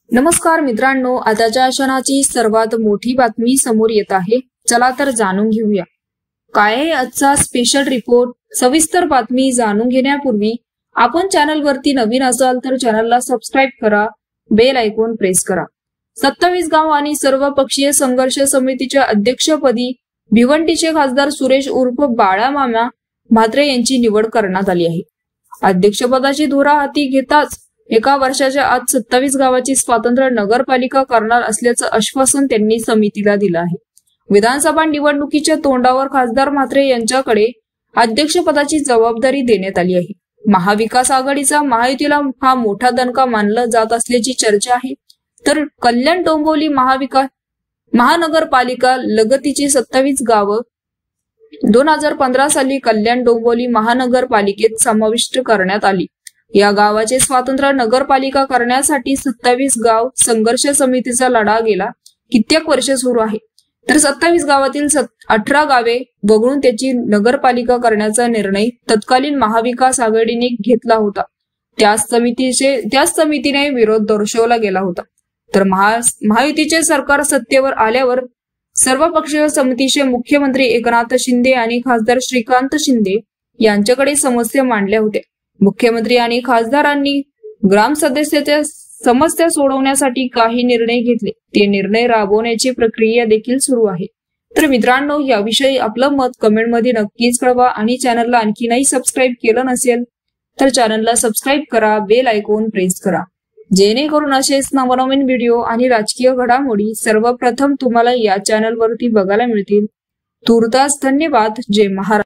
नमस्कार मित्रांनो, आताच्या क्षणाची सर्वात मोठी बातमी समोर येत आहे। चला तर जाणून घेऊया काय आहे आजचा स्पेशल रिपोर्ट। सविस्तर बातमी जाणून घेण्यापूर्वी आपण चॅनलवरती नवीन असाल तर चॅनलला सबस्क्राइब करा, बेल आयकॉन प्रेस करा। 27 गाव आणि सर्वपक्षीय संघर्ष समितीच्या अध्यक्षपदी भिवंडीचे खासदार सुरेश उर्फ बाळा मामा म्हात्रे यांची निवड करण्यात आली आहे। अध्यक्षपदाची धुरा हाती घेताच एका वर्षाच्या आत 27 गावाची स्वतंत्र नगरपालिका करणार असल्याचं आश्वासन त्यांनी समितीला दिलं आहे। विधानसभा निवडणुकीच्या तोंडावर खासदार म्हात्रे यांच्याकडे अध्यक्षपदाची जबाबदारी देण्यात आली आहे। महाविकास आघाडीचा महायुतीला हा मोठा दणका मानला जात असल्याची चर्चा आहे। तर कल्याण डोंबिवली महानगरपालिका लगतीची 27 गावं 2015 साली कल्याण डोंबिवली महानगरपालिकेत समाविष्ट करण्यात आली। या गावाचे स्वतंत्र नगरपालिका करण्यासाठी 27 गाव संघर्ष समितीचा लढा गेला कित्येक वर्ष सुरू आहे। तर 27 गावातील 18 गावे वगळून त्याची नगरपालिका करण्याचा निर्णय तत्कालीन महाविकास आघाडीने घेतला होता। त्याच समितीने विरोध दर्शवला गेला होता। तर महायुतीचे सरकार सत्तेवर आल्यावर सर्वपक्षीय समितीचे मुख्यमंत्री एकनाथ शिंदे आणि खासदार श्रीकांत शिंदे यांच्याकडे समस्या मांडल्या होत्या। मुख्यमंत्री आणि खासदारांनी ग्राम सदस्याच्या समस्या सोडवण्यासाठी काही निर्णय घेतले। ते निर्णय राबवण्याची प्रक्रिया देखील सुरू आहे। तर मित्रांनो, याविषयी आपलं मत कमेंट मध्ये नक्कीच कळवा आणि चॅनलला आणखी नाही सबस्क्राइब केलं नसेल तर चॅनलला सबस्क्राइब करा, बेल आयकॉन प्रेस करा, जेणेकरून असेच नवनवीन व्हिडिओ आणि राजकीय घडामोडी सर्वप्रथम तुम्हाला या चॅनलवरती बघायला मिळतील। तूर्तास धन्यवाद। जय महाराष्ट्र।